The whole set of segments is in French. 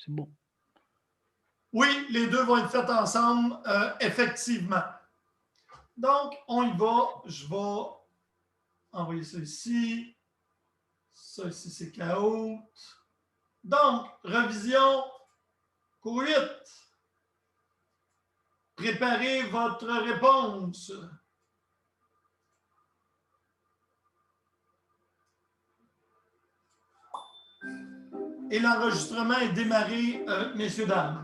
c'est bon. Oui, les deux vont être faits ensemble, effectivement. Donc, on y va. Je vais envoyer ça ici. Ça ici, c'est Kahoot. Donc, revision. Cours 8. Préparez votre réponse. Et l'enregistrement est démarré, messieurs, dames.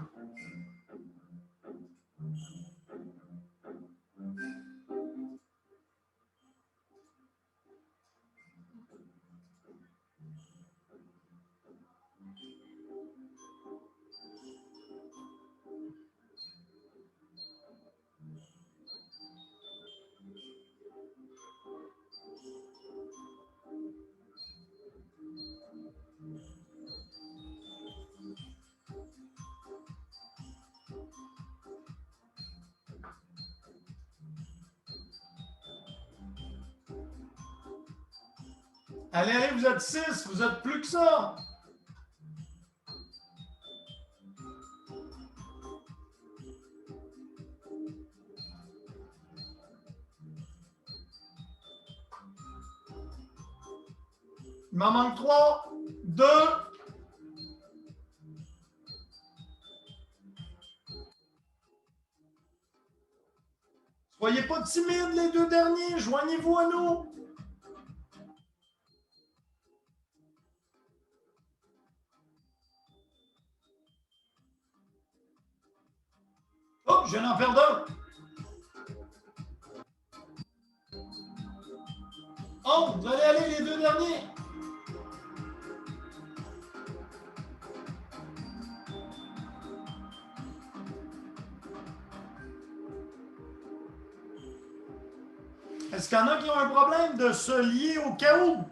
Allez, allez, vous êtes 6, vous êtes plus que ça. Il m'en manque 3, 2. Soyez pas timides, les deux derniers. Joignez-vous à nous. Oh, je viens d'en perdre un. 11, allez, allez, les deux derniers. Est-ce qu'il y en a qui ont un problème de se lier au Kahoot?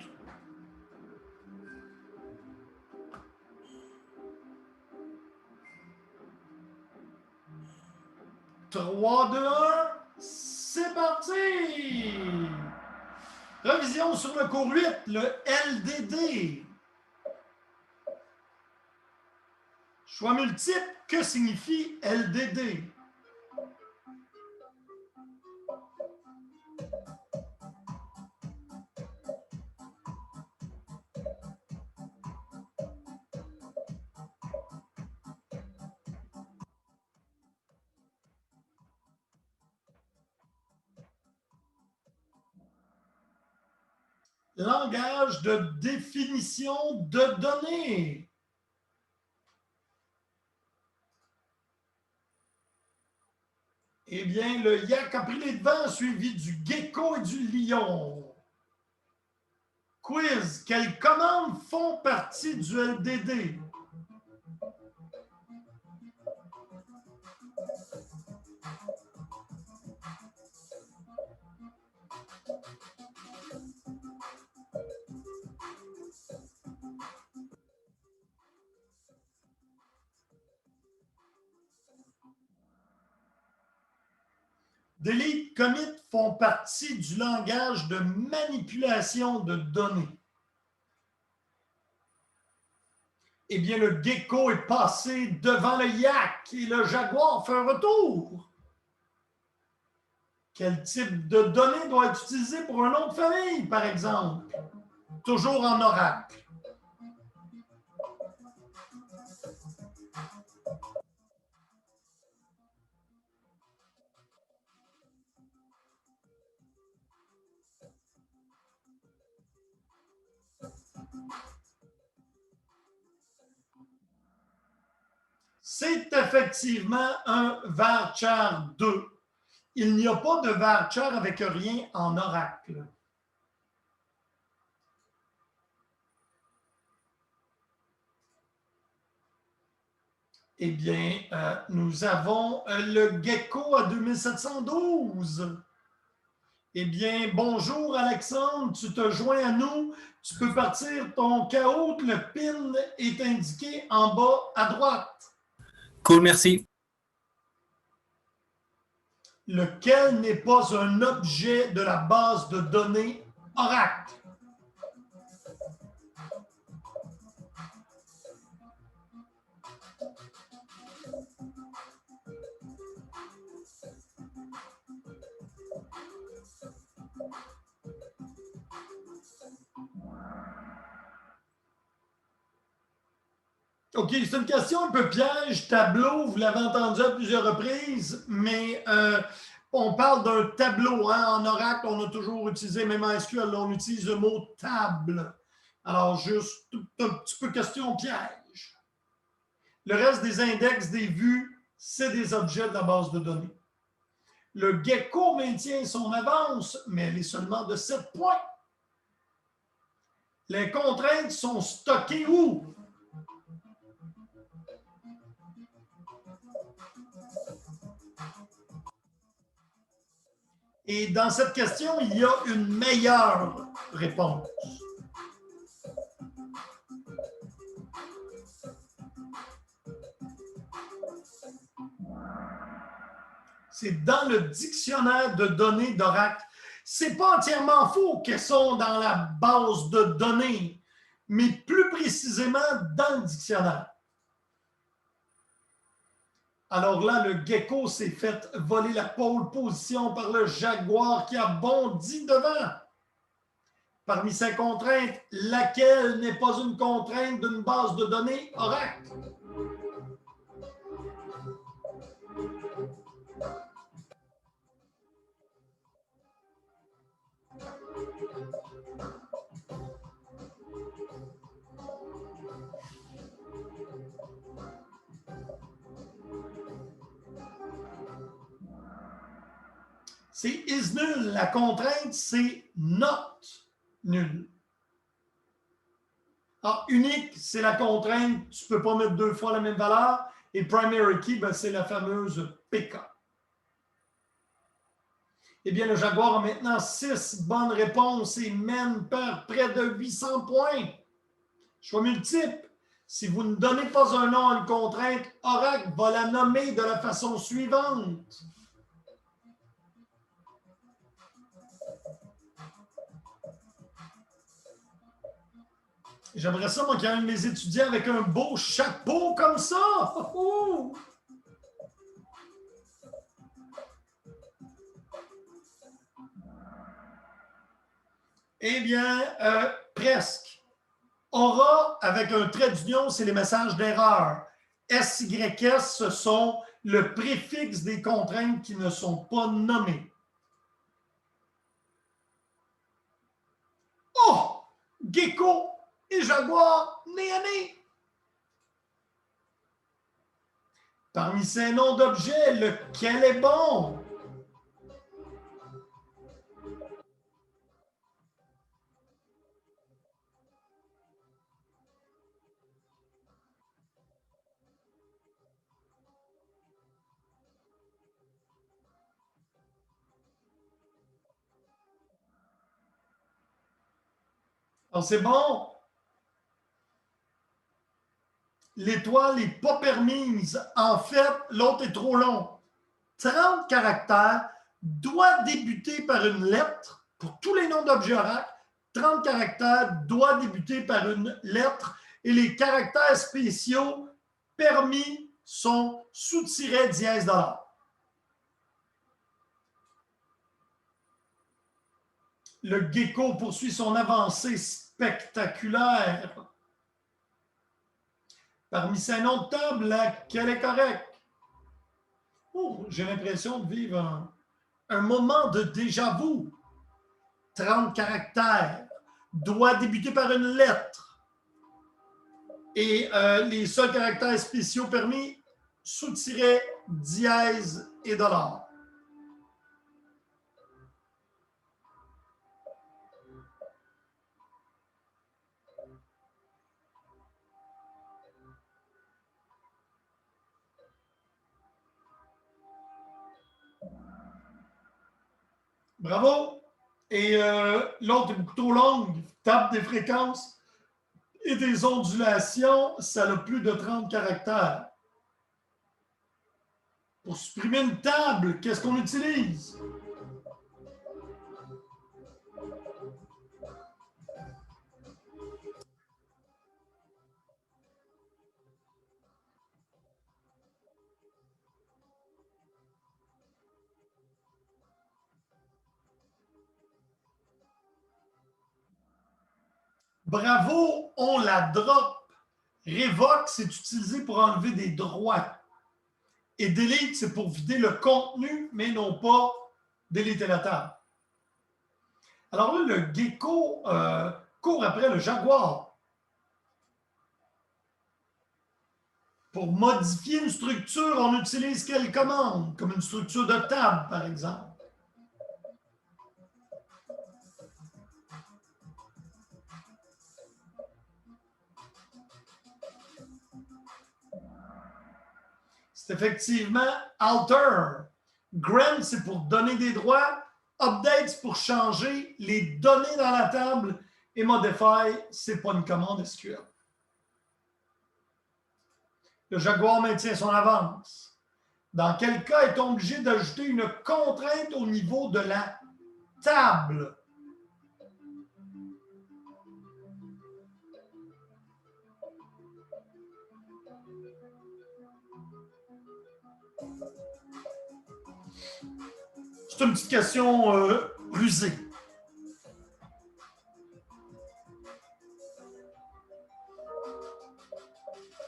Trois, 2, 1, c'est parti! Revision sur le cours 8, le LDD. Choix multiple, que signifie LDD? Langage de définition de données. Eh bien, le yak a pris les devants, suivi du gecko et du lion. Quiz. Quelles commandes font partie du LDD? Delete, commit font partie du langage de manipulation de données. Eh bien, le gecko est passé devant le yak et le jaguar fait un retour. Quel type de données doit être utilisé pour un nom de famille, par exemple? Toujours en oracle. C'est effectivement un varchar 2. Il n'y a pas de varchar avec rien en oracle. Eh bien, nous avons le gecko à 2712. Eh bien, bonjour Alexandre, tu te joins à nous. Tu peux partir ton Kahoot. Le pin est indiqué en bas à droite. Cool, merci. Lequel n'est pas un objet de la base de données Oracle? OK, c'est une question un peu piège. Tableau, vous l'avez entendu à plusieurs reprises, mais on parle d'un tableau. Hein? En Oracle, on a toujours utilisé, même en SQL, on utilise le mot table. Alors, juste un petit peu question piège. Le reste des index, des vues, c'est des objets de la base de données. Le gecko maintient son avance, mais elle est seulement de 7 points. Les contraintes sont stockées où? Et dans cette question, il y a une meilleure réponse. C'est dans le dictionnaire de données d'Oracle. C'est pas entièrement faux qu'elles sont dans la base de données, mais plus précisément dans le dictionnaire. Alors là, le gecko s'est fait voler la pole position par le jaguar qui a bondi devant. Parmi ces contraintes, laquelle n'est pas une contrainte d'une base de données Oracle? C'est is nul. La contrainte, c'est not nul. Alors, unique, c'est la contrainte. Tu ne peux pas mettre deux fois la même valeur. Et primary key, ben, c'est la fameuse PK. Eh bien, le Jaguar a maintenant 6 bonnes réponses et mène par près de 800 points. Choix multiple. Si vous ne donnez pas un nom à une contrainte, Oracle va la nommer de la façon suivante. J'aimerais ça, moi, qu'il y ait un de mes étudiants avec un beau chapeau comme ça. Eh bien, presque. Aura, avec un trait d'union, c'est les messages d'erreur. SYS, ce sont le préfixe des contraintes qui ne sont pas nommées. Oh! Gecko et Jaguar, nez à nez. Parmi ces noms d'objets, lequel est bon? Alors, c'est bon. L'étoile n'est pas permise. En fait, l'autre est trop long. 30 caractères doit débuter par une lettre pour tous les noms d'objets Oracle. 30 caractères doit débuter par une lettre et les caractères spéciaux permis sont sous-tiret dièse $. Le gecko poursuit son avancée spectaculaire. Parmi ces noms de table, laquelle est correcte? Oh, j'ai l'impression de vivre un moment de déjà-vu. 30 caractères, doit débuter par une lettre. Et les seuls caractères spéciaux permis, sous-tiret, dièse et $. Bravo! Et l'autre est beaucoup trop longue. Table des fréquences et des ondulations, ça a plus de 30 caractères. Pour supprimer une table, qu'est-ce qu'on utilise? Bravo, on la drop. Revoke, c'est utilisé pour enlever des droits. Et delete, c'est pour vider le contenu, mais non pas déliter la table. Alors là, le gecko court après le jaguar. Pour modifier une structure, on utilise quelle commande? Comme une structure de table, par exemple. C'est effectivement alter. Grant, c'est pour donner des droits. Update, c'est pour changer les données dans la table. Et modify, c'est pas une commande SQL. Le jaguar maintient son avance. Dans quel cas est-on obligé d'ajouter une contrainte au niveau de la table? C'est une petite question rusée.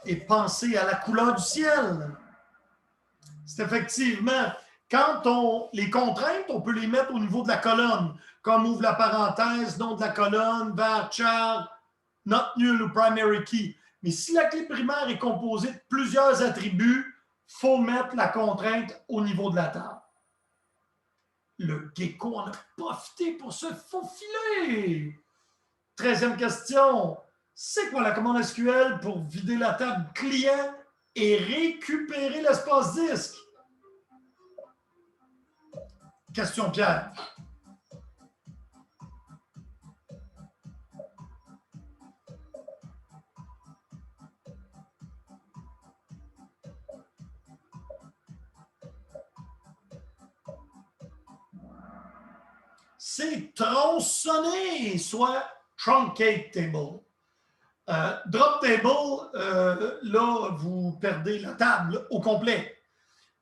Et pensez à la couleur du ciel. C'est effectivement, quand les contraintes, on peut les mettre au niveau de la colonne, comme ouvre la parenthèse, nom de la colonne, varchar, not null ou primary key. Mais si la clé primaire est composée de plusieurs attributs, il faut mettre la contrainte au niveau de la table. Le gecko en a profité pour se faufiler. 13e question. C'est quoi la commande SQL pour vider la table client et récupérer l'espace disque? Question piège. C'est tronçonner, soit truncate table. Drop table, là, vous perdez la table au complet.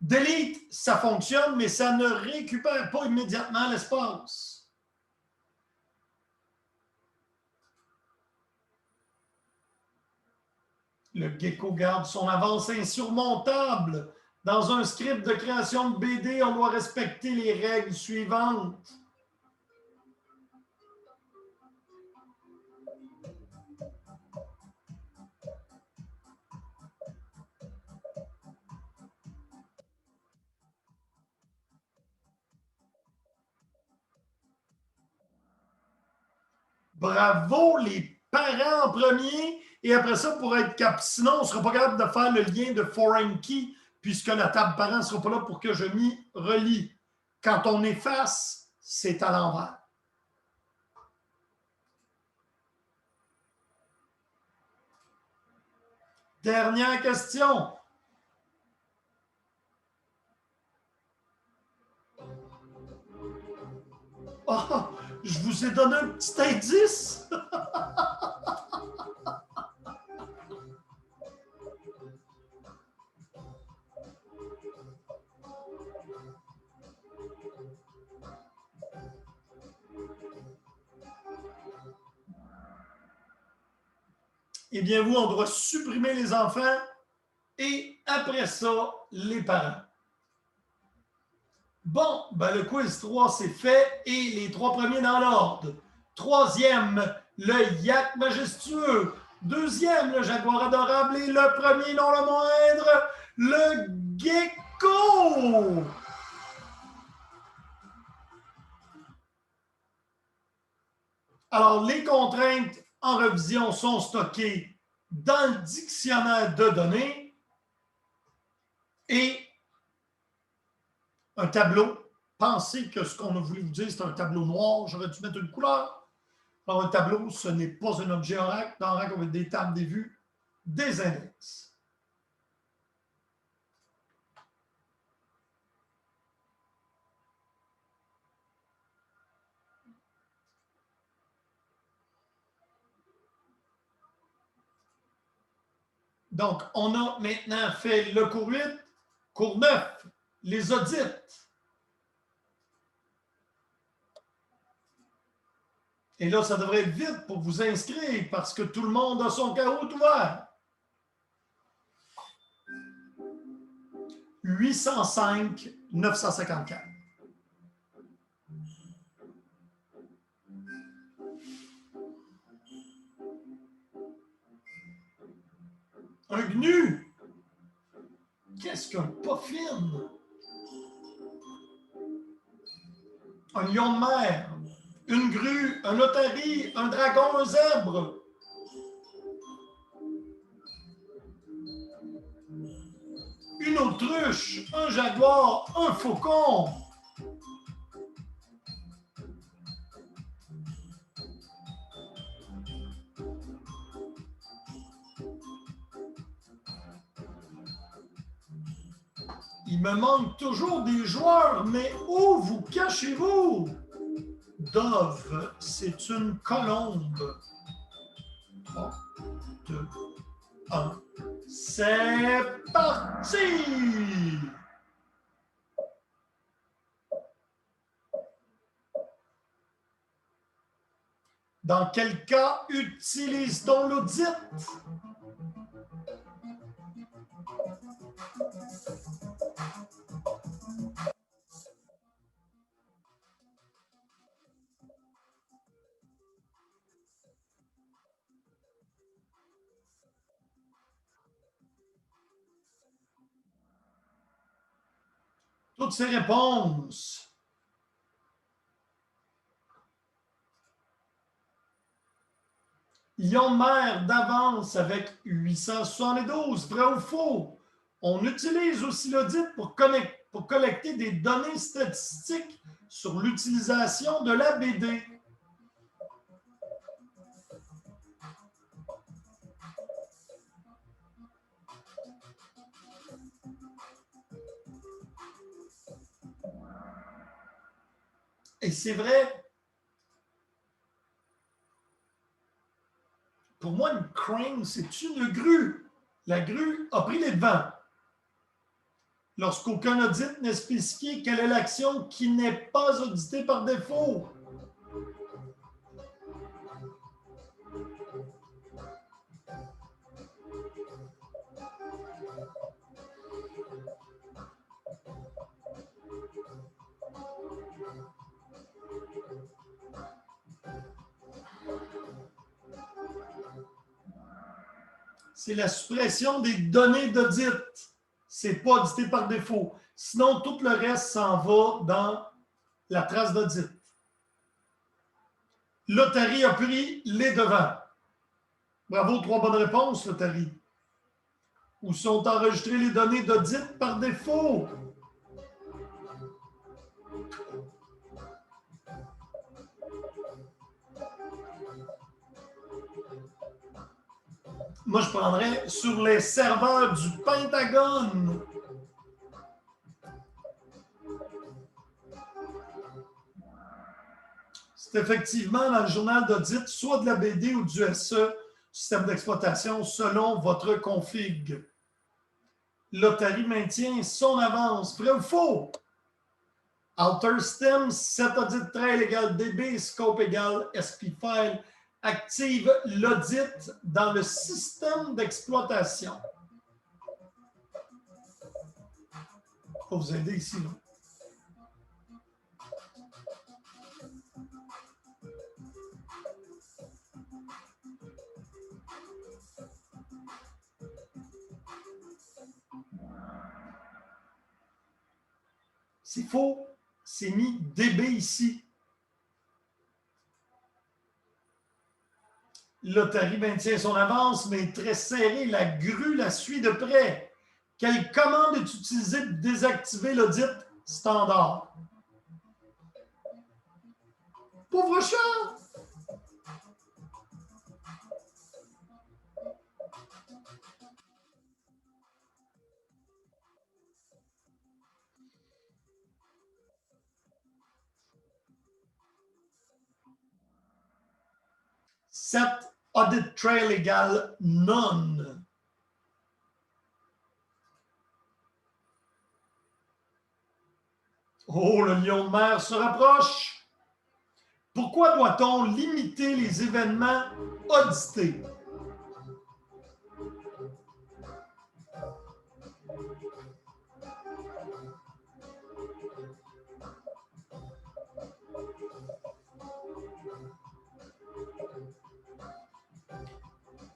Delete, ça fonctionne, mais ça ne récupère pas immédiatement l'espace. Le gecko garde son avance insurmontable. Dans un script de création de BD, on doit respecter les règles suivantes. Bravo les parents en premier, et après ça, pour être capable, sinon, on ne sera pas capable de faire le lien de foreign key, puisque la table parent ne sera pas là pour que je m'y relie. Quand on efface, c'est à l'envers. Dernière question. Oh, je vous ai donné un petit indice. Eh bien, vous, on doit supprimer les enfants et après ça, les parents. Bon, ben le quiz 3, c'est fait et les trois premiers dans l'ordre. Troisième, le yak majestueux. Deuxième, le jaguar adorable. Et le premier, non le moindre, le gecko. Alors, les contraintes en révision sont stockées dans le dictionnaire de données et un tableau. Pensez que ce qu'on a voulu vous dire, c'est un tableau noir. J'aurais dû mettre une couleur. Alors, un tableau, ce n'est pas un objet Oracle. Dans Oracle, on met des tables, des vues, des index. Donc, on a maintenant fait le cours 8, cours 9, les audits. Et là, ça devrait être vite pour vous inscrire parce que tout le monde a son carotte ouvert. 805 954. Un gnu. Qu'est-ce qu'un puffin? Un lion de mer, une grue, un otarie, un dragon, un zèbre. Une autruche, un jaguar, un faucon. Il me manque toujours des joueurs, mais où vous cachez-vous? Dove, c'est une colombe. 3, 2, 1. C'est parti! Dans quel cas utilise-t-on l'audit? Toutes ces réponses. Lion de mer d'avance avec 872. Vrai ou faux? On utilise aussi l'audit pour collecter des données statistiques sur l'utilisation de la BD. Et c'est vrai, pour moi, une crane, c'est une grue. La grue a pris les devants. Lorsqu'aucun audit n'est spécifié, quelle est l'action qui n'est pas auditée par défaut? C'est la suppression des données d'audit. C'est pas audité par défaut. Sinon, tout le reste s'en va dans la trace d'audit. L'Otari a pris les devants. Bravo, 3 bonnes réponses, l'Otari. Où sont enregistrées les données d'audit par défaut? Moi, je prendrais sur les serveurs du Pentagone. C'est effectivement dans le journal d'audit, soit de la BD ou du SE, système d'exploitation, selon votre config. L'Otari maintient son avance. Vrai ou faux? Alter Stem, set audit trail égale DB, scope égale SP file. Active l'audit dans le système d'exploitation. Il faut vous aider ici. Là. C'est faux. C'est mis DB ici. L'Otari maintient son avance, mais est très serré. La grue la suit de près. Quelle commande est utilisée pour désactiver l'audit standard? Pauvre chat! Set audit trail égale none. Oh, le lion de mer se rapproche. Pourquoi doit-on limiter les événements audités?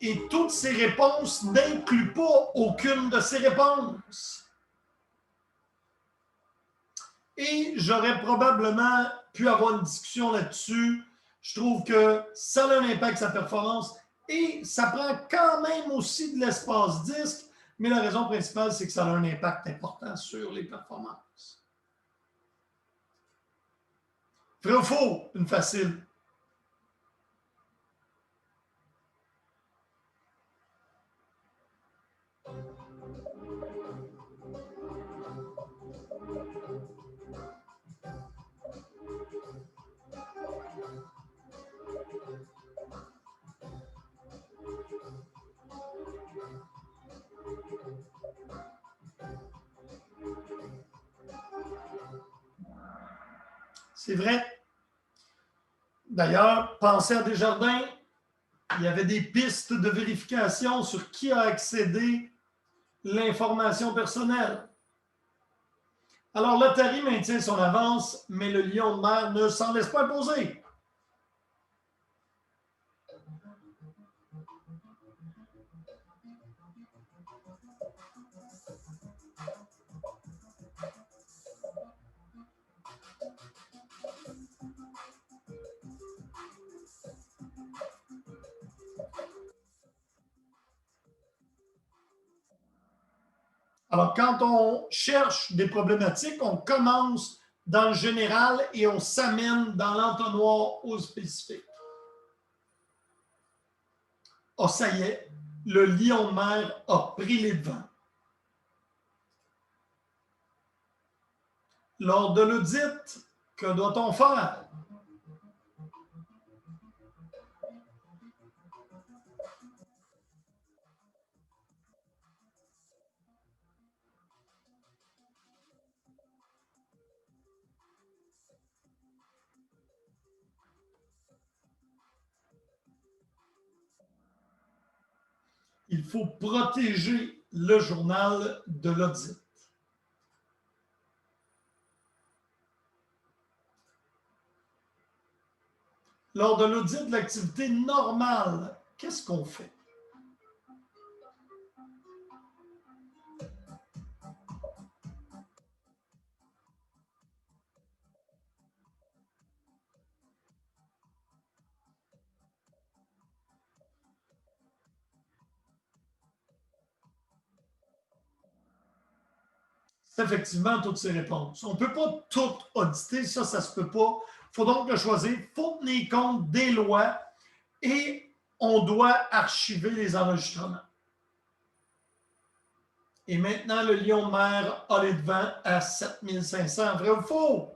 et toutes ces réponses n'incluent pas aucune de ces réponses. Et j'aurais probablement pu avoir une discussion là-dessus. Je trouve que ça a un impact sur sa performance et ça prend quand même aussi de l'espace disque, mais la raison principale, c'est que ça a un impact important sur les performances. Vrai ou faux? Une facile. C'est vrai. D'ailleurs, pensez à Desjardins, il y avait des pistes de vérification sur qui a accédé l'information personnelle. Alors, l'Atari maintient son avance, mais le Lion de mer ne s'en laisse pas imposer. Alors, quand on cherche des problématiques, on commence dans le général et on s'amène dans l'entonnoir au spécifique. Oh, ça y est, le Lion de mer a pris les devants. Lors de l'audit, que doit-on faire? Il faut protéger le journal de l'audit. Lors de l'audit de l'activité normale, qu'est-ce qu'on fait? C'est effectivement toutes ces réponses. On ne peut pas tout auditer, ça ne se peut pas. Il faut donc le choisir. Il faut tenir compte des lois et on doit archiver les enregistrements. Et maintenant, le Lion de mer a les devants à 7500. Vrai ou faux?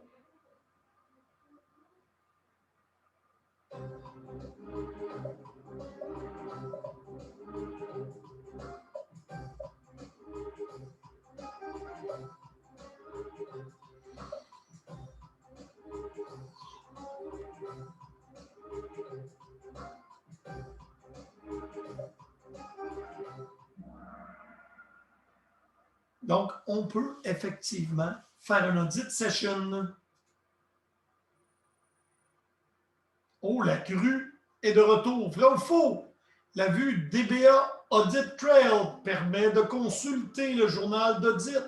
Donc, on peut effectivement faire une audit session. Oh, la crue est de retour. Vrai ou faux? La vue DBA Audit Trail permet de consulter le journal d'audit.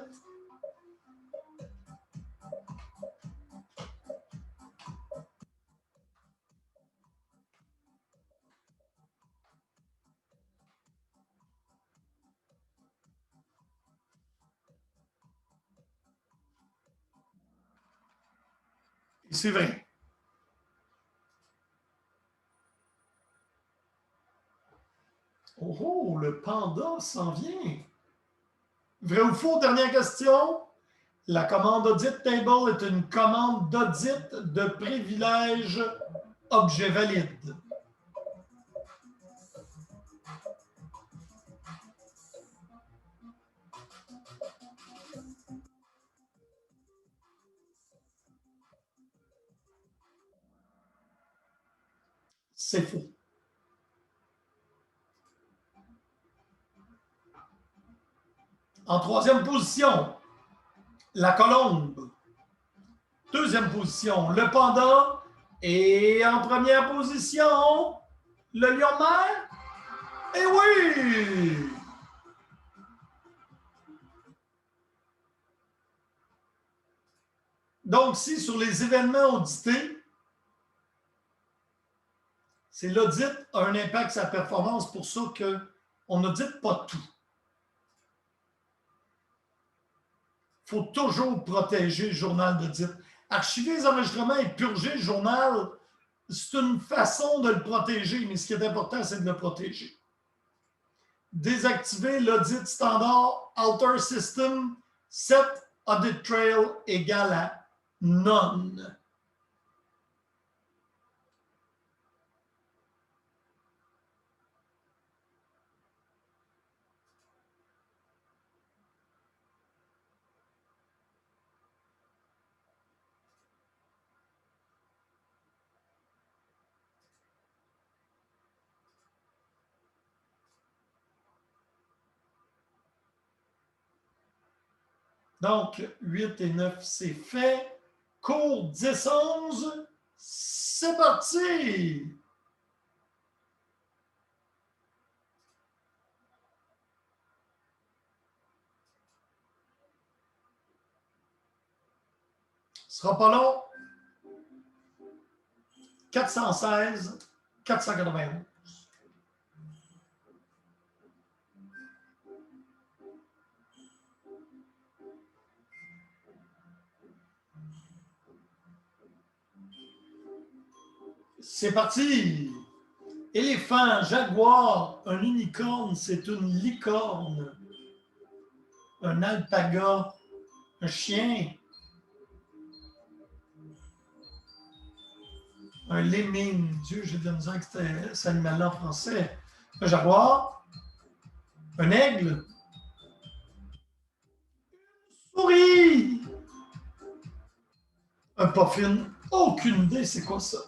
C'est vrai. Oh, le panda s'en vient. Vrai ou faux? Dernière question. La commande Audit Table est une commande d'audit de privilège objet valide. C'est faux. En troisième position, la colombe. Deuxième position, le panda. Et en première position, le lion de mer. Eh oui! Donc, si sur les événements audités, c'est l'audit a un impact sur la performance, pour ça qu'on n'audite pas tout. Il faut toujours protéger le journal d'audit. Archiver les enregistrements et purger le journal, c'est une façon de le protéger, mais ce qui est important, c'est de le protéger. Désactiver l'audit standard Alter System, set audit trail égale à none. Donc, 8 et 9, c'est fait. Cours 10-11, c'est parti! Ce sera pas long. 416, 491. C'est parti! Éléphant, jaguar, un unicorne, c'est une licorne. Un alpaga, un chien. Un lemming. Dieu, j'ai de la misère avec cet animal-là en français. Un jaguar. Un aigle. Souris! Un puffin. Aucune idée, c'est quoi ça?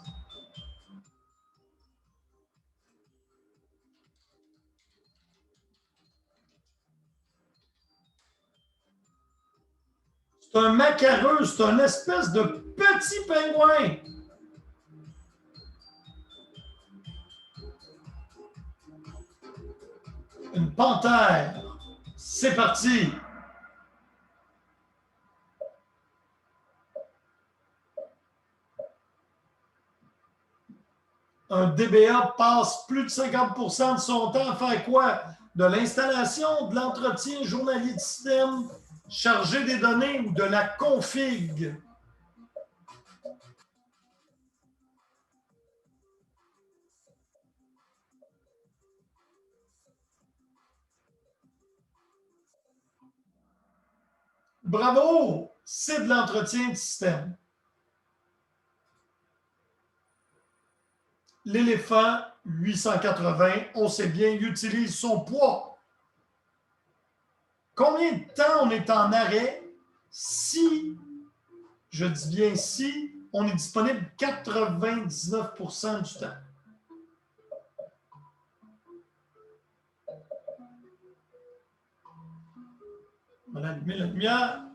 C'est un macareux, c'est un espèce de petit pingouin. Une panthère. C'est parti. Un DBA passe plus de 50% de son temps à faire quoi? De l'installation, de l'entretien journalier du système, charger des données ou de la config. Bravo! C'est de l'entretien du système. L'éléphant, 880, on sait bien, il utilise son poids. Combien de temps on est en arrêt si, je dis bien si, on est disponible 99% du temps? On va allumer la lumière.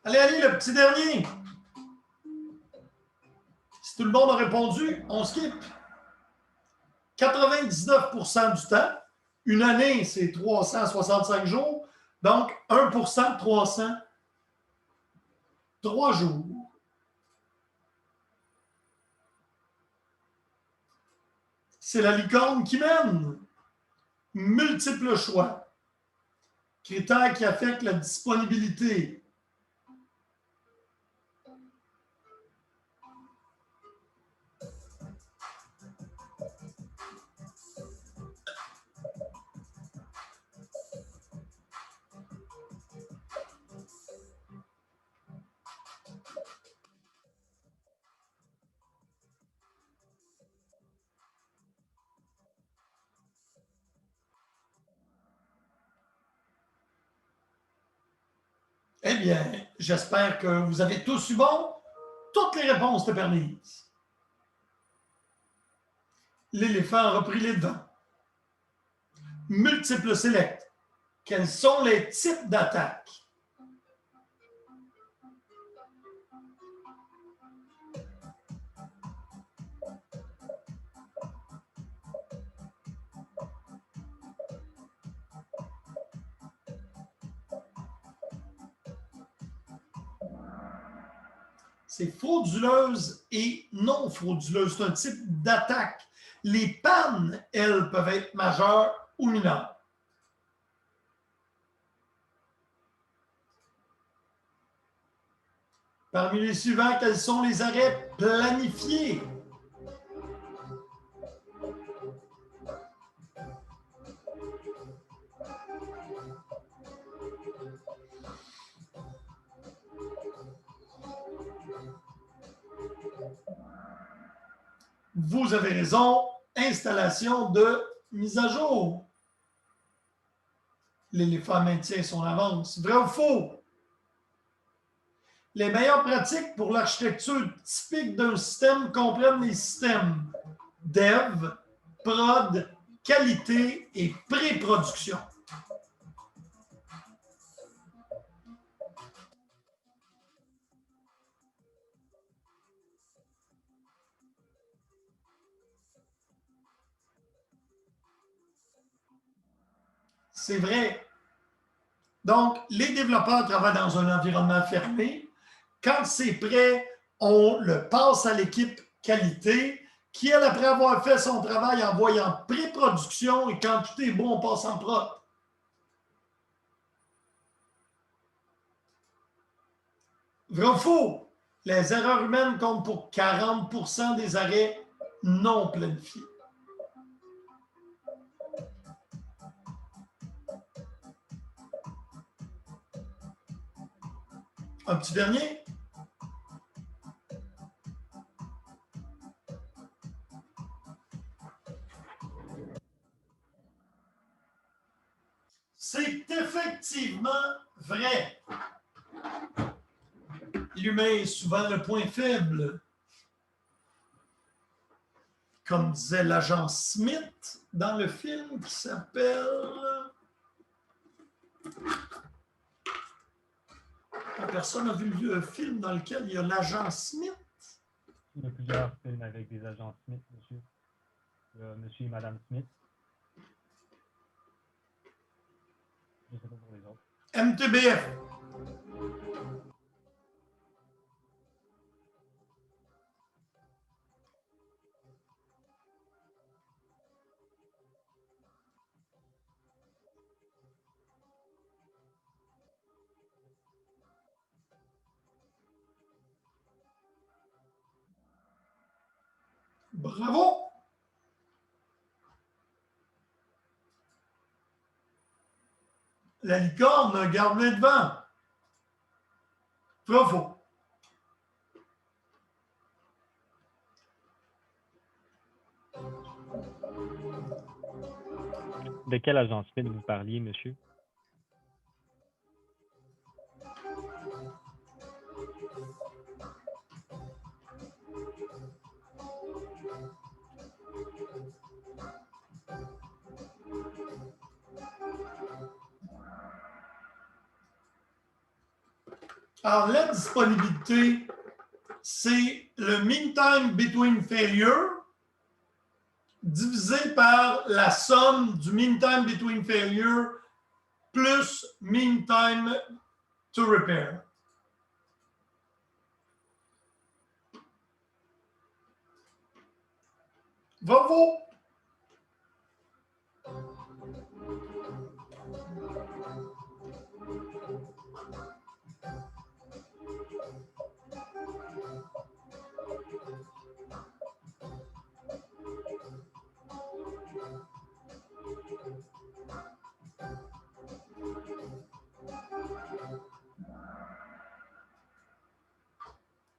Allez, allez, le petit dernier. Si tout le monde a répondu, on skip. 99% du temps. Une année, c'est 365 jours. Donc, 1% de 300, 3 jours. C'est la licorne qui mène. Multiples choix. Critères qui affectent la disponibilité. Eh bien, j'espère que vous avez tous eu bon. Toutes les réponses étaient permises. L'éléphant a repris les devants. multiple select. Quels sont les types d'attaques? C'est frauduleuse et non frauduleuse. C'est un type d'attaque. Les pannes, elles, peuvent être majeures ou mineures. Parmi les suivants, quels sont les arrêts planifiés? Vous avez raison, installation de mise à jour. L'éléphant maintient son avance. Vrai ou faux? Les meilleures pratiques pour l'architecture typique d'un système comprennent les systèmes dev, prod, qualité et pré-production. C'est vrai. Donc, les développeurs travaillent dans un environnement fermé. Quand c'est prêt, on le passe à l'équipe qualité qui, elle, après avoir fait son travail, envoie en pré-production et quand tout est bon, on passe en prod. Vrai ou faux? Les erreurs humaines comptent pour 40% des arrêts non planifiés. Un petit dernier? C'est effectivement vrai. L'humain est souvent le point faible. Comme disait l'agent Smith dans le film qui s'appelle... Personne n'a vu le film dans lequel il y a l'agent Smith? Il y a plusieurs films avec des agents Smith, monsieur. Monsieur et Madame Smith. Je ne sais pas pour les autres. MTBF. Bravo! La licorne garde le devant. Bravo! De quel agent Smith vous parliez, monsieur? Alors, la disponibilité, c'est le mean time between failure divisé par la somme du mean time between failure plus mean time to repair. Bravo!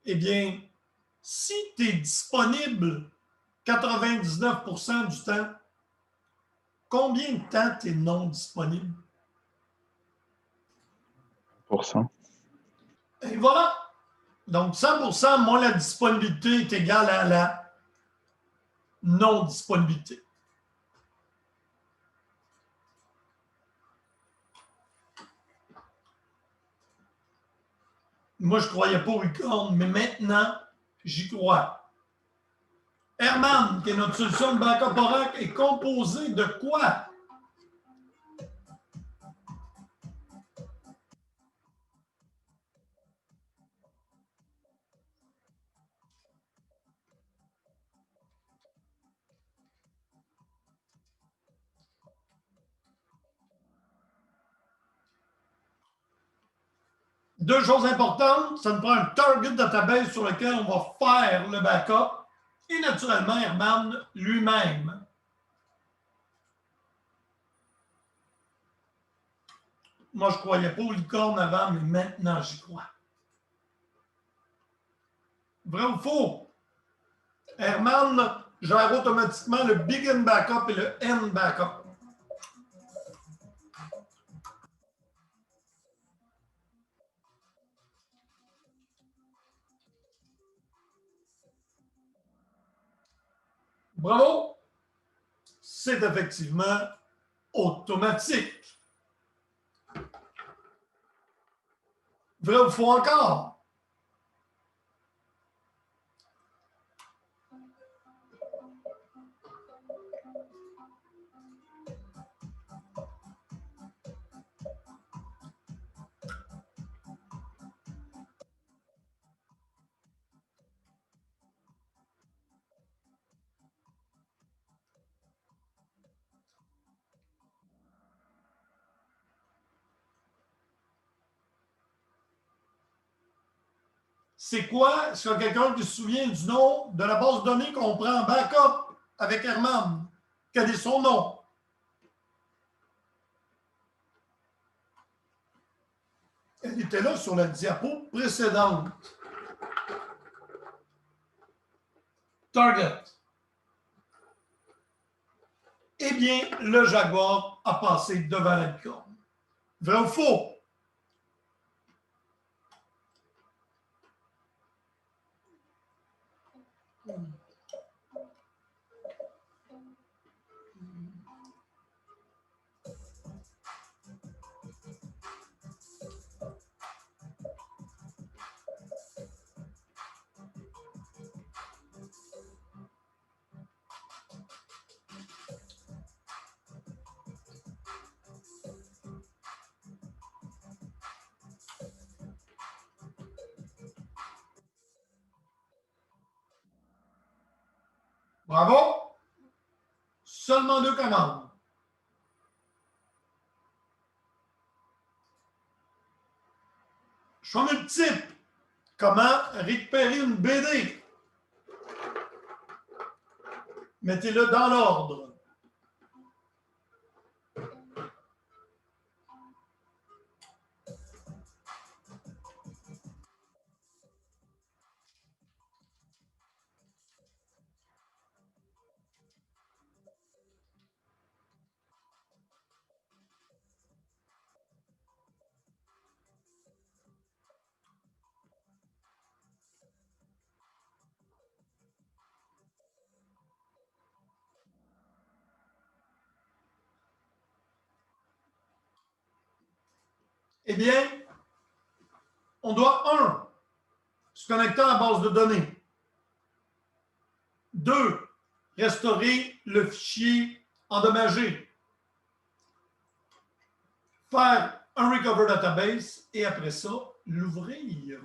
Eh bien, si tu es disponible 99% du temps, combien de temps tu es non disponible? %. Et voilà. Donc, 100%, moins la disponibilité est égale à la non-disponibilité. Moi, je ne croyais pas aux licornes, mais maintenant, j'y crois. Herman, qui est notre solution de backup Oracle, est composé de quoi? Deux choses importantes, ça nous prend un target database sur lequel on va faire le backup et naturellement Herman lui-même. Moi, je ne croyais pas aux licornes avant, mais maintenant, j'y crois. Vrai ou faux? Herman gère automatiquement le begin backup et le end backup. Bravo! C'est effectivement automatique. Vrai ou faux encore? C'est quoi? Est-ce qu'il y a quelqu'un qui se souvient du nom de la base de données qu'on prend en backup avec Herman? Quel est son nom? Elle était là sur la diapo précédente. Target. Eh bien, le Jaguar a passé devant la licorne. Vrai ou faux? Bravo! Seulement deux commandes. Choix multiple. Comment récupérer une BD? Mettez-le dans l'ordre. Eh bien, on doit, un, se connecter à la base de données. Deux, restaurer le fichier endommagé. Faire un recover database et après ça, l'ouvrir.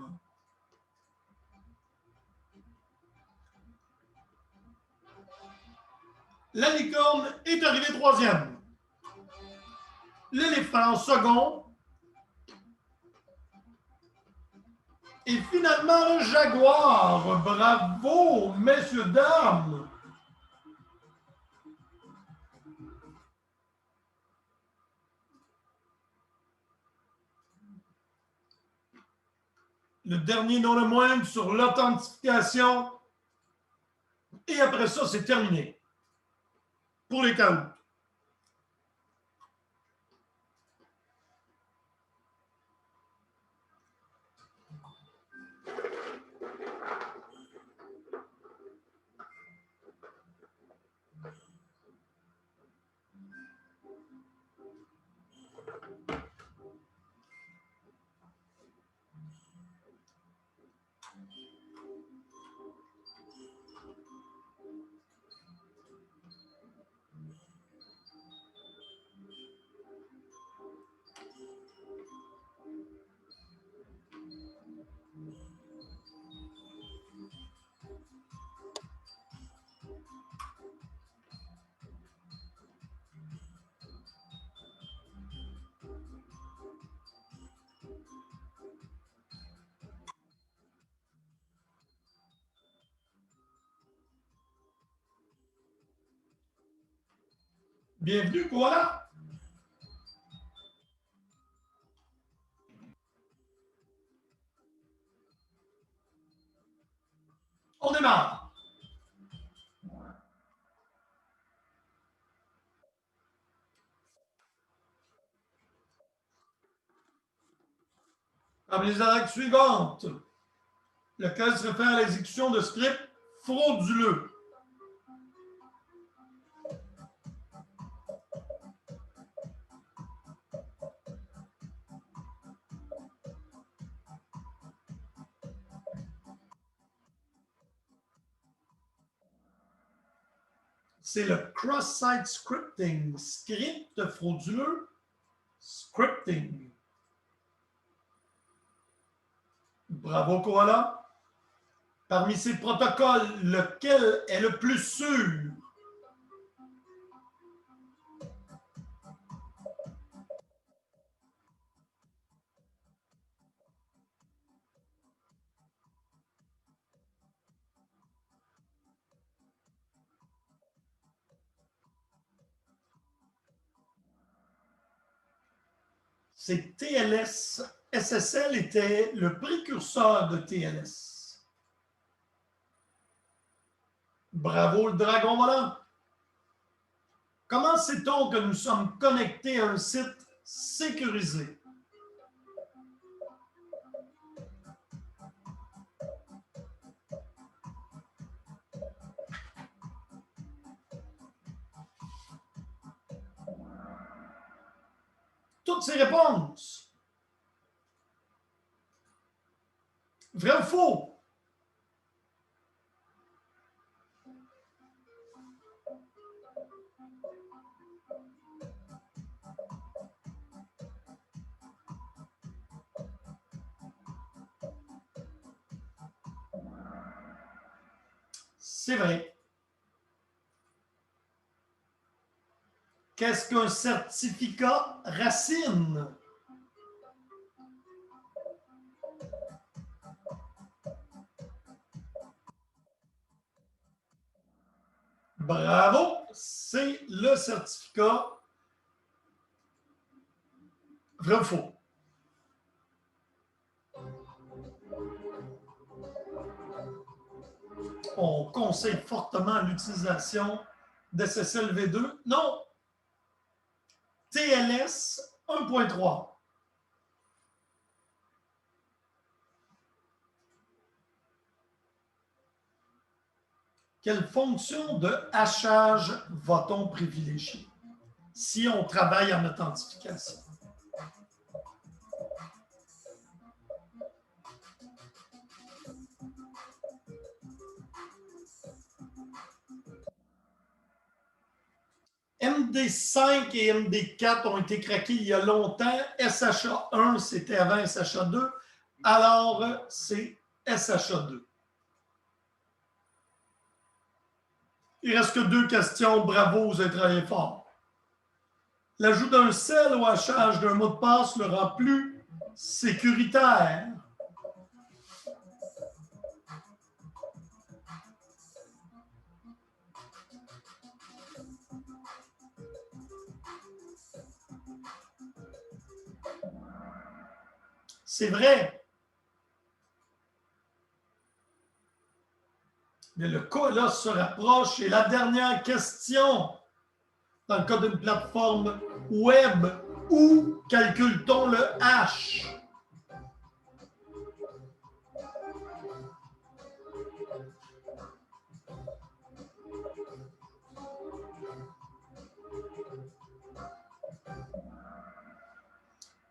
La licorne est arrivée troisième. L'éléphant second. Et finalement, le jaguar. Bravo, messieurs, dames. Le dernier, non le moindre, sur l'authentification. Et après ça, c'est terminé. Pour les cas où. Bienvenue, Koala. On démarre. Parmi les actes suivantes, lequel se réfère à l'exécution de scripts frauduleux. C'est le cross-site scripting. Script frauduleux, scripting. Bravo, Koala. Parmi ces protocoles, lequel est le plus sûr? C'est TLS. SSL était le précurseur de TLS. Bravo, le dragon volant. Comment sait-on que nous sommes connectés à un site sécurisé? Toutes ces réponses. Vrai ou faux? C'est vrai. Qu'est-ce qu'un certificat racine? Bravo, c'est le certificat. Vrai ou faux? On conseille fortement l'utilisation d'SSL V2. Non, TLS 1.3. Quelle fonction de hachage va-t-on privilégier si on travaille en authentification? MD5 et MD4 ont été craqués il y a longtemps. SHA1, c'était avant SHA2. Alors, c'est SHA2. Il reste que 2 questions. Bravo, vous avez travaillé fort. L'ajout d'un sel au hachage d'un mot de passe le rend plus sécuritaire. C'est vrai. Mais le Koala se rapproche. Et la dernière question, dans le cas d'une plateforme web, où calcule-t-on le hash?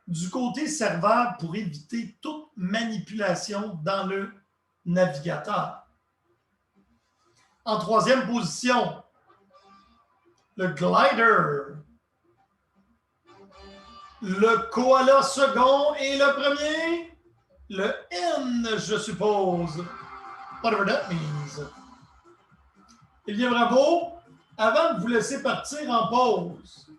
Du côté serveur, pour éviter toute manipulation dans le navigateur. En troisième position, le glider. Le Koala second et le premier, le N, je suppose. Whatever that means. Eh bien, bravo. Avant de vous laisser partir en pause,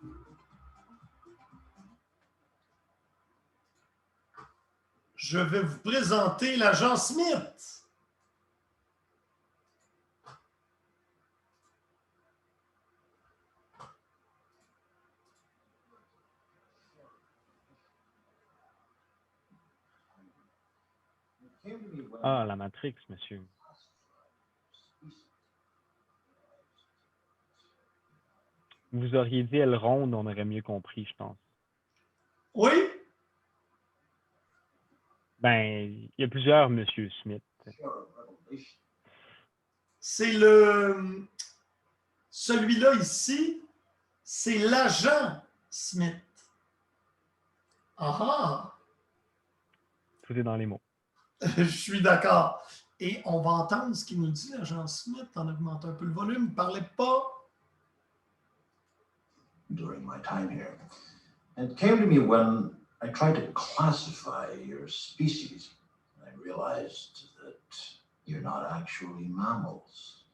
je vais vous présenter l'agent Smith. Ah, la Matrix, monsieur. Vous auriez dit elle ronde, on aurait mieux compris, je pense. Oui, Ben, il y a plusieurs Monsieur Smith. c'est celui-là ici, c'est l'agent Smith. Ah ah! Tout est dans les mots. Je suis d'accord. Et on va entendre ce qu'il nous dit, l'agent Smith, en augmentant un peu le volume. Ne parlez pas. During my time here. It came to me when I tried to classify your species. I realized that you're not actually mammals.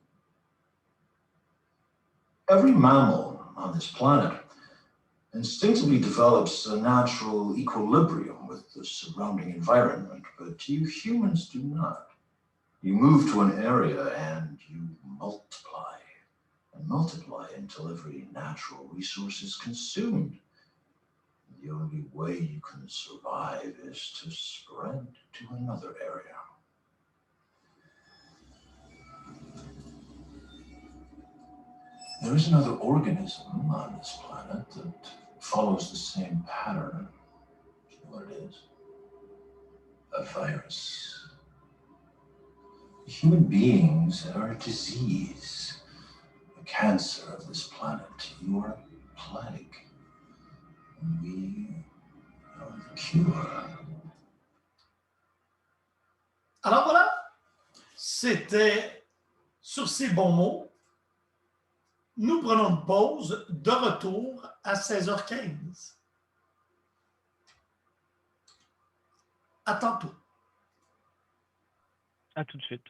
Every mammal on this planet instinctively develops a natural equilibrium with the surrounding environment, but you humans do not. You move to an area and you multiply, and multiply until every natural resource is consumed. The only way you can survive is to spread to another area. There is another organism on this planet that follows the same pattern. Do you know what it is? A virus. Human beings are a disease, a cancer of this planet. You are a plague, and we are the cure. Alors voilà, c'était sur ces bons mots. Nous prenons une pause de retour à 16h15. À tantôt. À tout de suite.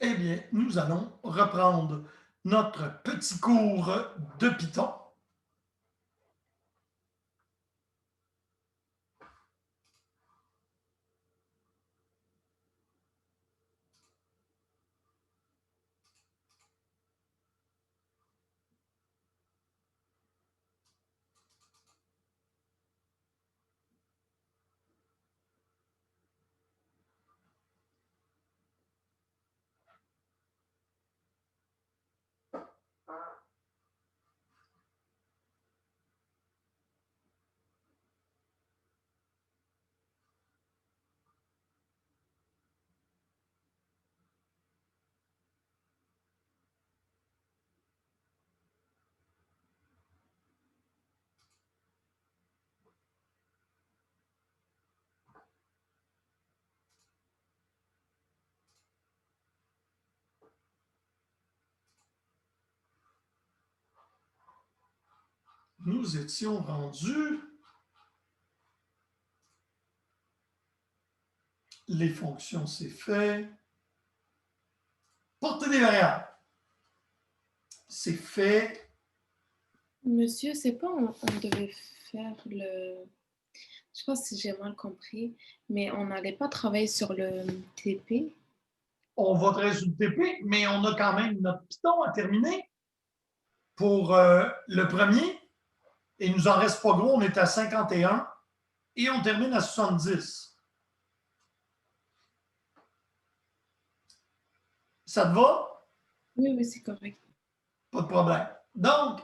Eh bien, nous allons reprendre notre petit cours de Python. Nous étions rendus les fonctions, c'est fait. Portée des variables, c'est fait. Monsieur, c'est pas on devait faire le... Je sais pas si j'ai mal compris, mais on n'allait pas travailler sur le TP. On va travailler sur le TP, mais on a quand même notre Python à terminer pour le premier. Et il nous en reste pas gros, on est à 51 et on termine à 70. Ça te va? Oui, oui, c'est correct. Pas de problème. Donc,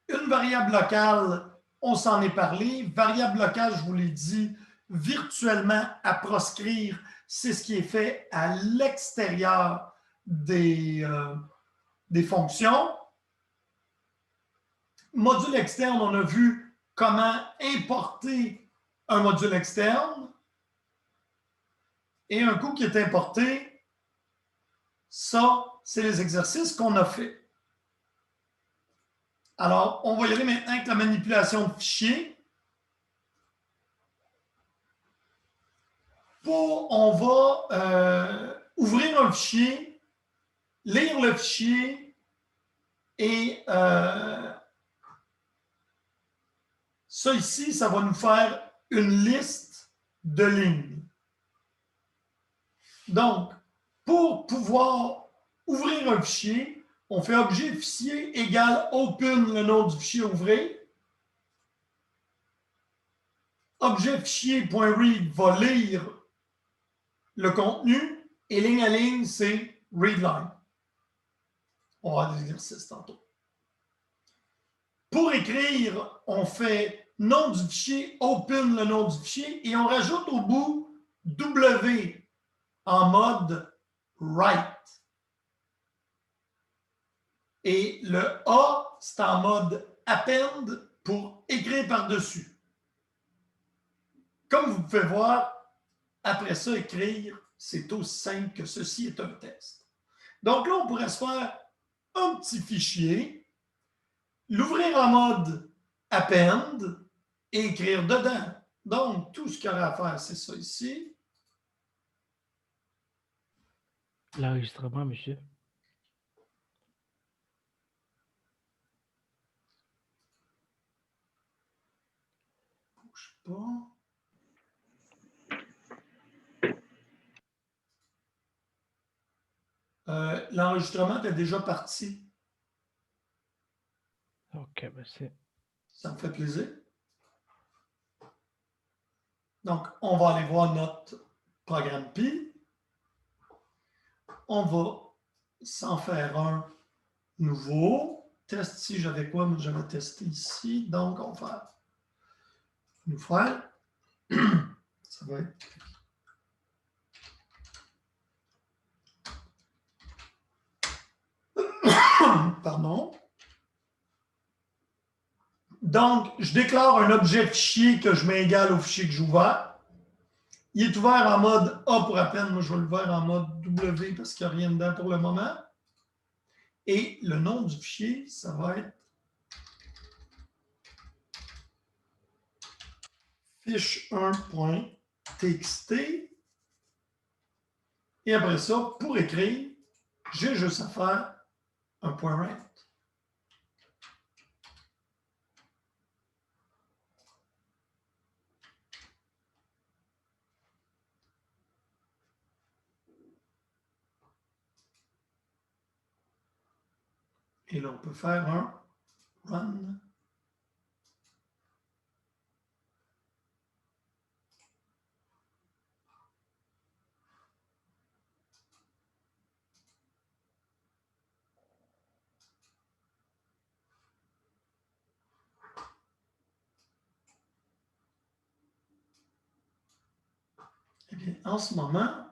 une variable locale, on s'en est parlé. Variable locale, je vous l'ai dit, virtuellement à proscrire, c'est ce qui est fait à l'extérieur des fonctions. Module externe, on a vu comment importer un module externe. Et un coup qui est importé, ça, c'est les exercices qu'on a fait. Alors, on va y aller maintenant avec la manipulation de fichiers. On va ouvrir un fichier, lire le fichier et ça ici, ça va nous faire une liste de lignes. Donc, pour pouvoir ouvrir un fichier, on fait objet fichier égale open, le nom du fichier ouvrir. Objet fichier.read va lire le contenu et ligne à ligne, c'est readline. On va avoir des exercices tantôt. Pour écrire, on fait nom du fichier, open le nom du fichier et on rajoute au bout W en mode write. Et le A, c'est en mode append pour écrire par-dessus. Comme vous pouvez voir, après ça, écrire, c'est aussi simple que ceci est un test. Donc là, on pourrait se faire un petit fichier, l'ouvrir en mode append et écrire dedans. Donc, tout ce qu'il y aura à faire, c'est ça ici. L'enregistrement, monsieur. Bouge pas. L'enregistrement est déjà parti. Ok, merci. Ça me fait plaisir. Donc, on va aller voir notre programme Pi. On va s'en faire un nouveau. Test ici, j'avais quoi? J'avais testé ici. Donc, on va nous faire. Ça va être. Pardon. Donc, je déclare un objet fichier que je mets égal au fichier que j'ouvre. Il est ouvert en mode A pour appel. Moi, je vais l'ouvrir en mode W parce qu'il n'y a rien dedans pour le moment. Et le nom du fichier, ça va être fiche1.txt. Et après ça, pour écrire, J'ai juste à faire un point right. Et là, on peut faire un run. Eh bien, en ce moment,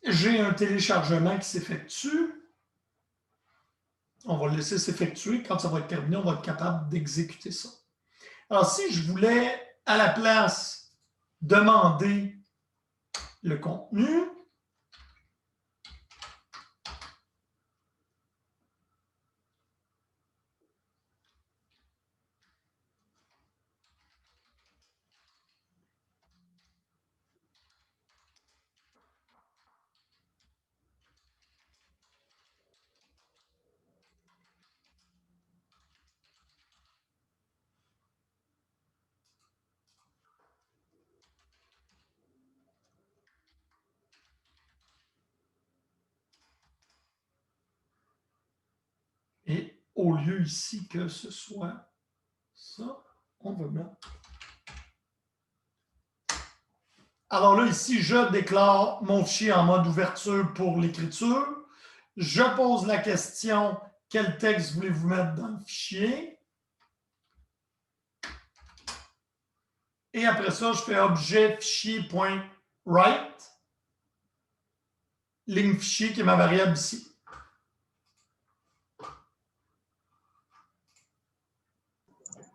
j'ai un téléchargement qui s'effectue. On va le laisser s'effectuer. Quand ça va être terminé, on va être capable d'exécuter ça. Alors, si je voulais, à la place, demander le contenu, et au lieu ici que ce soit ça, on va mettre. Alors là, ici, je déclare mon fichier en mode ouverture pour l'écriture. Je pose la question, quel texte voulez-vous mettre dans le fichier? Et après ça, je fais objet fichier.write, ligne fichier qui est ma variable ici.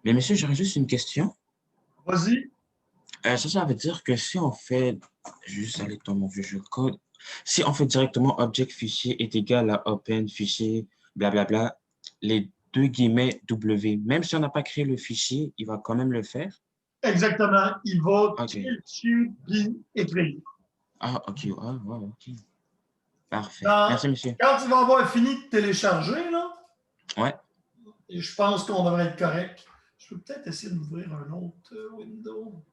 Mais monsieur, j'aurais juste une question. Vas-y. Ça veut dire que si on fait, juste aller dans mon vieux jeu de code, si on fait directement object fichier est égal à open fichier, blablabla, les deux guillemets W, même si on n'a pas créé le fichier, il va quand même le faire? Exactement. Il va Ok. créer le fichier puis écrire. Ah, ok. Ah, ouais, ok. Parfait. Dans- Merci, monsieur. Quand il va avoir fini de télécharger, là, Ouais. et je pense qu'on devrait être correct. Je peux peut-être essayer d'ouvrir un autre window.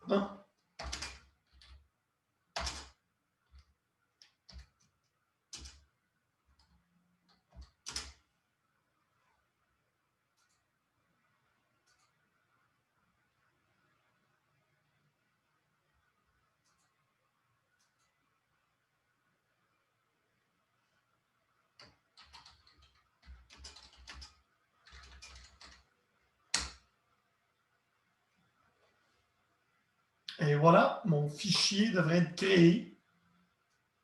Hein? Et voilà, mon fichier devrait être créé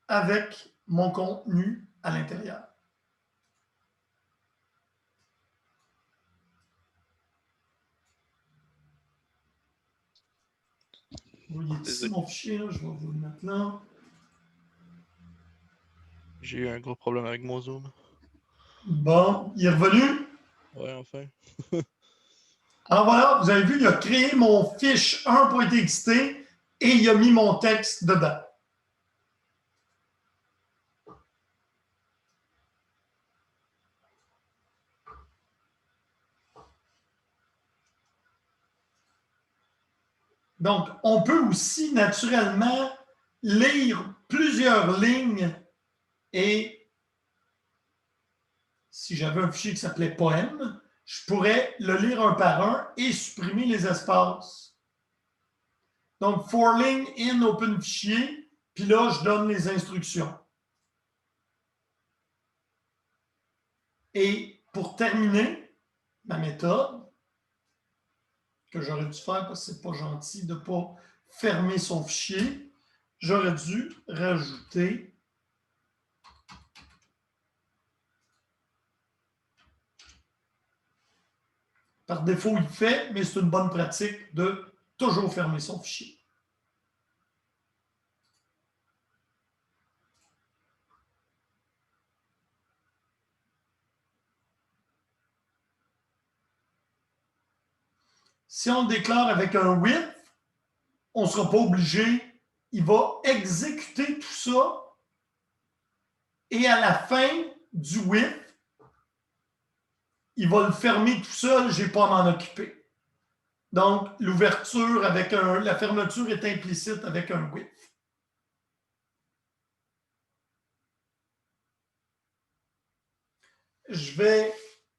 avec mon contenu à l'intérieur. Vous voyez ici Désolé. mon fichier, là, je vais vous le mettre là. J'ai eu un gros problème avec mon Zoom. Bon, il est revenu. Ouais, enfin. Alors voilà, vous avez vu, il a créé mon fiche 1.txt et il a mis mon texte dedans. Donc, on peut aussi naturellement lire plusieurs lignes et si j'avais un fichier qui s'appelait poème, je pourrais le lire un par un et supprimer les espaces. Donc, for line in open fichier, puis là, je donne les instructions. Et pour terminer ma méthode, que j'aurais dû faire parce que c'est pas gentil de ne pas fermer son fichier, j'aurais dû rajouter par défaut, il fait, mais c'est une bonne pratique de toujours fermer son fichier. Si on le déclare avec un with, on ne sera pas obligé. Il va exécuter tout ça et à la fin du with, il va le fermer tout seul, je n'ai pas à m'en occuper. Donc, l'ouverture avec la fermeture est implicite avec un with. Je vais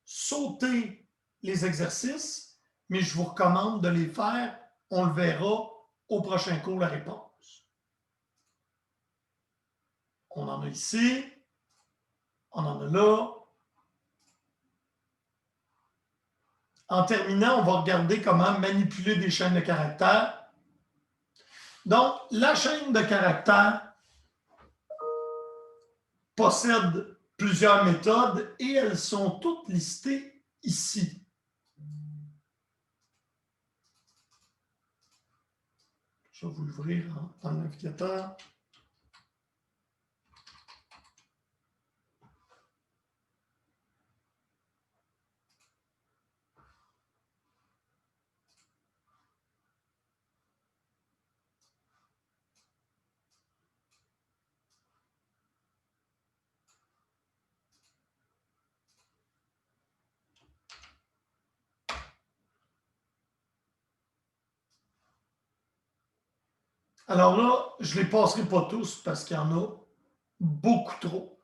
sauter les exercices, mais je vous recommande de les faire. On le verra au prochain cours, la réponse. On en a ici, on en a là. En terminant, on va regarder comment manipuler des chaînes de caractères. Donc, la chaîne de caractères possède plusieurs méthodes et elles sont toutes listées ici. Je vais vous l'ouvrir dans le navigateur. Alors là, je ne les passerai pas tous parce qu'il y en a beaucoup trop.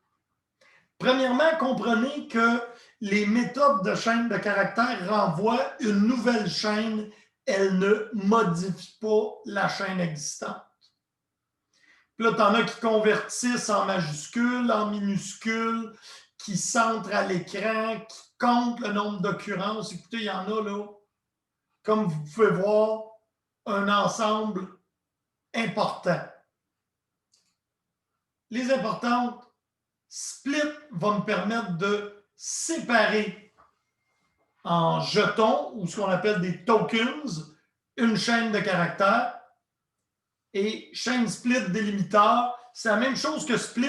Premièrement, comprenez que les méthodes de chaîne de caractères renvoient une nouvelle chaîne. Elles ne modifient pas la chaîne existante. Puis là, tu en as qui convertissent en majuscules, en minuscules, qui centrent à l'écran, qui comptent le nombre d'occurrences. Écoutez, il y en a là, comme vous pouvez voir, un ensemble important. Les importantes, split va me permettre de séparer en jetons, ou ce qu'on appelle des tokens, une chaîne de caractères. Et chaîne split délimiteur, c'est la même chose que split,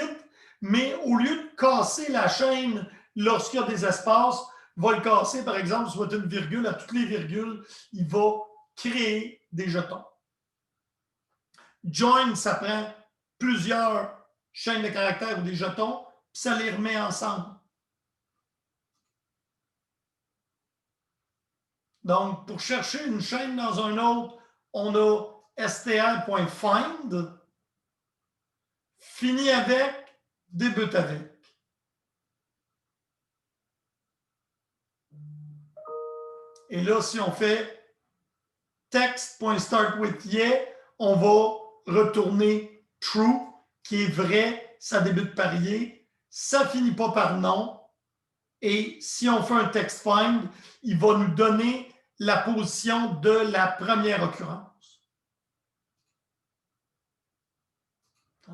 mais au lieu de casser la chaîne lorsqu'il y a des espaces, va le casser, par exemple, soit une virgule, à toutes les virgules, il va créer des jetons. Join, ça prend plusieurs chaînes de caractères ou des jetons, puis ça les remet ensemble. Donc, pour chercher une chaîne dans un autre, on a str.find, fini avec, débute avec. Et là, si on fait text.startWithYes, on va retourner true, qui est vrai, ça débute par yé, ça finit pas par non. Et si on fait un text find, il va nous donner la position de la première occurrence.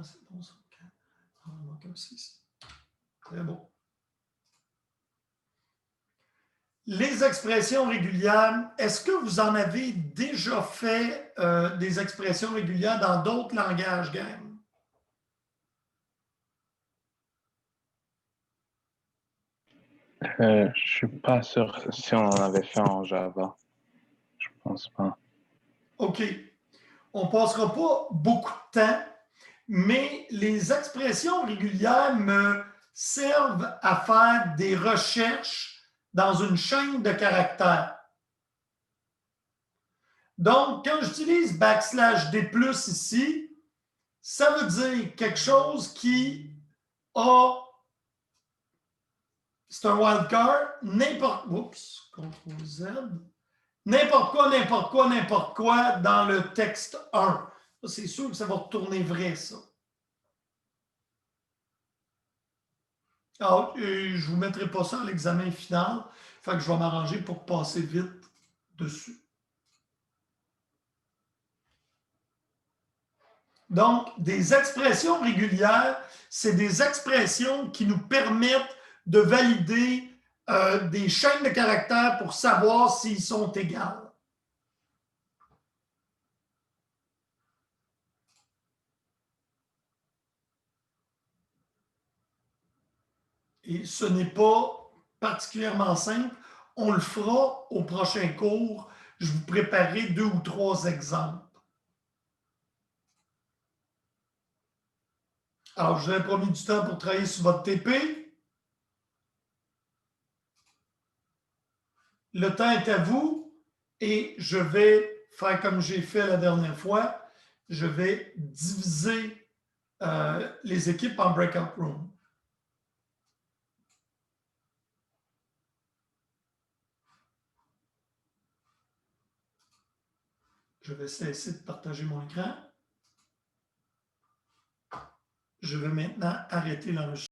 C'est bon, ça. Très bon. Les expressions régulières, est-ce que vous en avez déjà fait des expressions régulières dans d'autres langages, gang? Je suis pas sûr si on en avait fait en Java. Je pense pas. OK. On ne passera pas beaucoup de temps, mais les expressions régulières me servent à faire des recherches dans une chaîne de caractères. Donc, quand j'utilise \D+ ici, ça veut dire quelque chose qui a... C'est un wildcard, n'importe... Oups, CTRL-Z. N'importe quoi dans le texte 1. C'est sûr que ça va retourner vrai, ça. Alors, je ne vous mettrai pas ça à l'examen final. Fait que je vais m'arranger pour passer vite dessus. Donc, des expressions régulières, c'est des expressions qui nous permettent de valider des chaînes de caractères pour savoir s'ils sont égaux. Et ce n'est pas particulièrement simple. On le fera au prochain cours. Je vous préparerai 2 ou 3 exemples. Alors, je vous ai promis du temps pour travailler sur votre TP. Le temps est à vous et je vais faire comme j'ai fait la dernière fois. Je vais diviser les équipes en breakout room. Je vais cesser de partager mon écran. Je vais maintenant arrêter l'enregistrement.